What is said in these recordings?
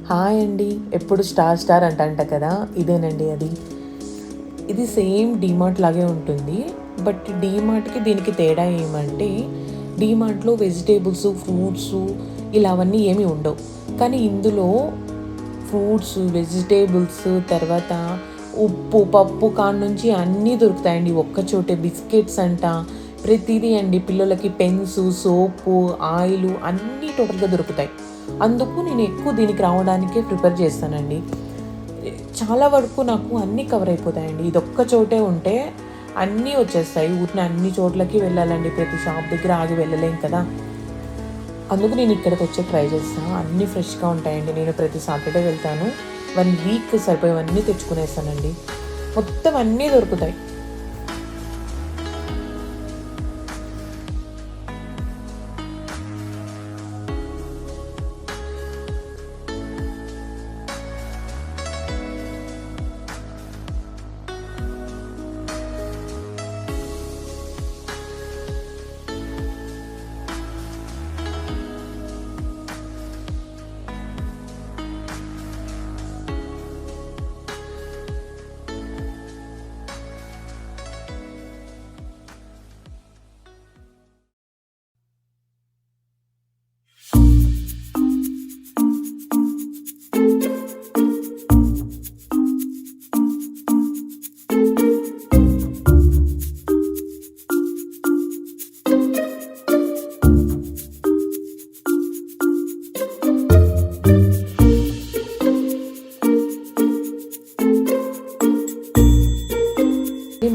Hi అండి. ఎప్పుడు star star అంట కదా, ఇదేనండి అది. ఇది సేమ్ డీమార్ట్ లాగే ఉంటుంది. బట్ డీమార్ట్కి దీనికి తేడా ఏమంటే, డీమార్ట్లో వెజిటేబుల్స్, ఫ్రూట్స్ ఇలా అవన్నీ ఏమీ ఉండవు. కానీ ఇందులో ఫ్రూట్స్, వెజిటేబుల్స్, తర్వాత ఉప్పు, పప్పు కాడ నుంచి అన్నీ దొరుకుతాయండి ఒక్కచోటే. బిస్కెట్స్ అంట, ప్రతిదీ అండి. పిల్లలకి పెన్స్, సోపు, ఆయిల్ అన్నీ టోటల్గా దొరుకుతాయి. అందుకు నేను ఎక్కువ దీనికి రావడానికే ప్రిఫర్ చేస్తానండి. చాలా వరకు నాకు అన్నీ కవర్ అయిపోతాయండి. ఇదొక్క చోటే ఉంటే అన్నీ వచ్చేస్తాయి. ఊరినే అన్ని చోట్లకి వెళ్ళాలండి, ప్రతి షాప్ దగ్గర ఆగి వెళ్ళలేం కదా. అందుకు నేను ఇక్కడికి వచ్చి ట్రై చేస్తాను. అన్నీ ఫ్రెష్గా ఉంటాయండి. నేను ప్రతి సాటర్డే వెళ్తాను. 1 వీక్ సరిపోయేవన్నీ తెచ్చుకునేస్తానండి. మొత్తం అన్నీ దొరుకుతాయి.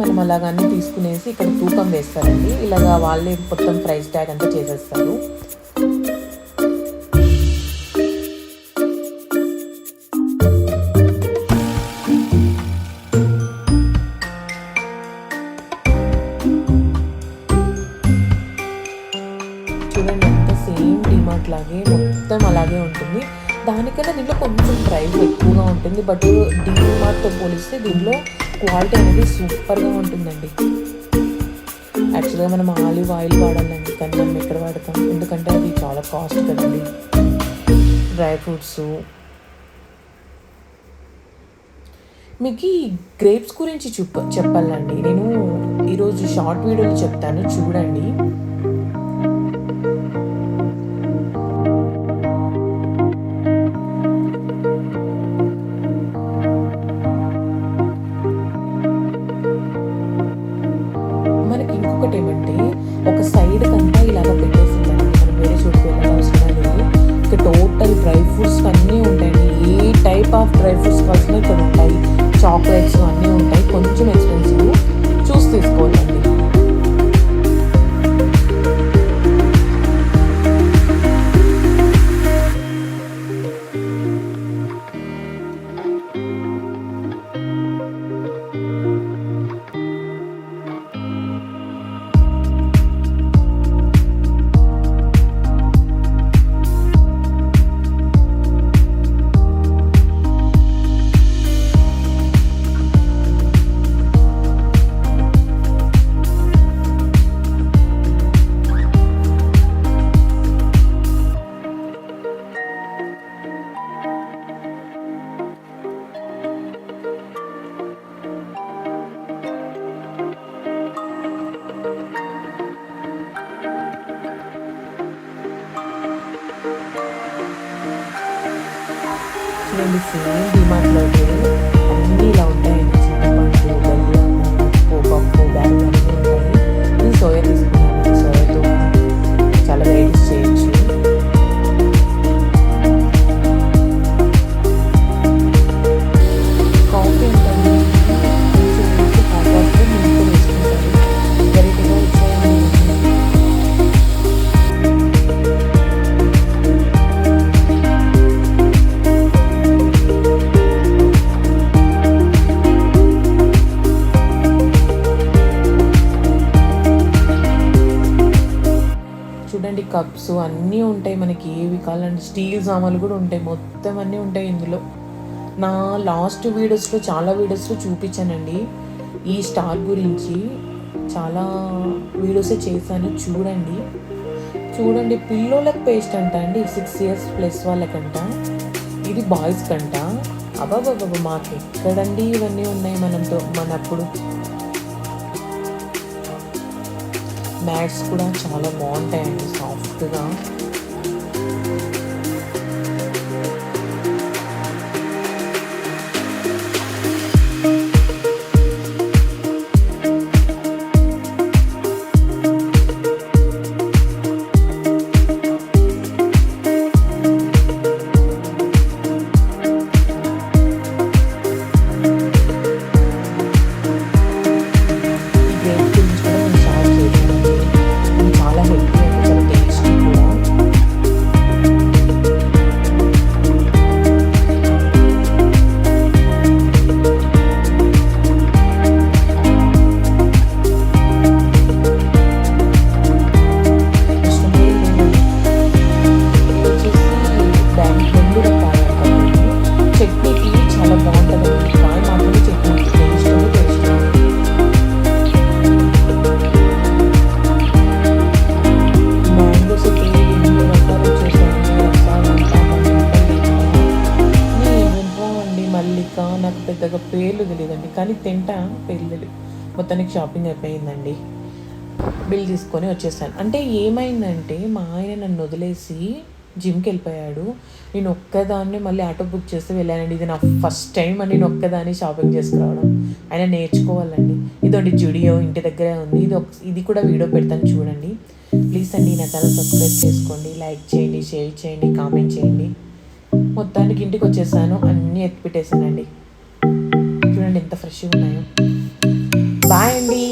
మనం అలాగన్నీ తీసుకునేసి ఇక్కడ తూకం వేస్తారండి. ఇలాగా వాళ్ళే మొత్తం ప్రైస్ ట్యాగ్ అంతా చేసేస్తారు. చూడండి, అంతా సేమ్ డిమార్ట్ లాగే మొత్తం అలాగే ఉంటుంది. దానికన్నా దీంట్లో కొంచెం ప్రైస్ ఎక్కువగా ఉంటుంది. బట్ డిమార్ట్తో పోలిస్తే దీంట్లో క్వాలిటీ అనేది సూపర్గా ఉంటుందండి. యాక్చువల్గా మనం ఆలివ్ ఆయిల్ వాడాలండి, కానీ మనం ఎక్కడ వాడతాం, ఎందుకంటే అది చాలా కాస్ట్ కదండి. Dry fruits. మీకు ఈ గ్రేప్స్ గురించి చెప్పాలండి. నేను ఈరోజు షార్ట్ వీడియోలో చెప్తాను, చూడండి. ఇంకొకటి ఏమంటే, ఒక సైడ్ కంతా ఇలాగ పెట్టేసిందండి. మనం వేరే చోటుకి వెళ్ళడం అవసరం లేదు. ఇక టోటల్ డ్రై ఫ్రూట్స్ అన్నీ ఉంటాయండి. ఏ టైప్ ఆఫ్ డ్రై ఫ్రూట్స్ కావాల్సిన ఇక్కడ ఉంటాయి. చాక్లెట్స్ అన్నీ ఉంటాయి. కొంచెం ఎక్స్పెన్సివ్, చూసి తీసుకోవాలండి. చూడండి, సేమ్ డిమార్ట్లో అన్నీ ఇలా ఉంటాయండి. చింతపండు, బెల్లం, ఉప్పు, పప్పు, బ్యాగ్ అన్నీ ఉంటాయి. నేను సోయా తీసుకున్నాను. సోయాతో చాలా వెరైటీస్ చేయొచ్చు. కాఫీ ఉంటుంది, కొంచెం హాట్ వాటర్ మిల్క్ వేసుకుంటారు. వెరైటీగా వచ్చాయండి. చూడండి, కప్స్ అన్నీ ఉంటాయి. మనకి ఏవి కావాలంటే స్టీల్ సామాన్లు కూడా ఉంటాయి. మొత్తం అన్నీ ఉంటాయి ఇందులో. నా లాస్ట్ వీడియోస్లో, చాలా వీడియోస్లో చూపించానండి ఈ స్టార్ గురించి. చాలా వీడియోసే చేశాను, చూడండి. పిల్లోలకు పేస్ట్ అంట అండి, 6 years ప్లస్ వాళ్ళకంట. ఇది బాయ్స్ కంట. అబ్బాబాబా మాకు ఎక్కడండి ఇవన్నీ ఉన్నాయి మనప్పుడు. మ్యాట్స్ కూడా చాలా బాగుంటాయండి సాఫ్ట్గా. నాకు పెద్దగా పేర్లు తెలియదండి, కానీ తింటా, పేర్లు తెలియదు. మొత్తానికి షాపింగ్ అయిపోయిందండి. బిల్ తీసుకొని వచ్చేసాను. అంటే ఏమైందంటే మా ఆయన నన్ను వదిలేసి జిమ్కి వెళ్ళిపోయాడు. నేను ఒక్కదాన్ని మళ్ళీ ఆటో బుక్ చేస్తే వెళ్ళానండి. ఇది నా ఫస్ట్ టైం అని నేను ఒక్కదాన్ని షాపింగ్ చేసుకురావడం. ఆయన నేర్చుకోవాలండి. ఇదొకటి జుడియో ఇంటి దగ్గరే ఉంది. ఇది కూడా వీడియో పెడతాను చూడండి. ప్లీజ్ అండి నా ఛానల్ సబ్స్క్రైబ్ చేసుకోండి, లైక్ చేయండి, షేర్ చేయండి, కామెంట్ చేయండి. మొత్తానికి ఇంటికి వచ్చేసాను, అన్నీ ఎత్తిపెట్టేసానండి. చూడండి ఎంత ఫ్రెష్గా ఉన్నాయో. బాయ్ అండి.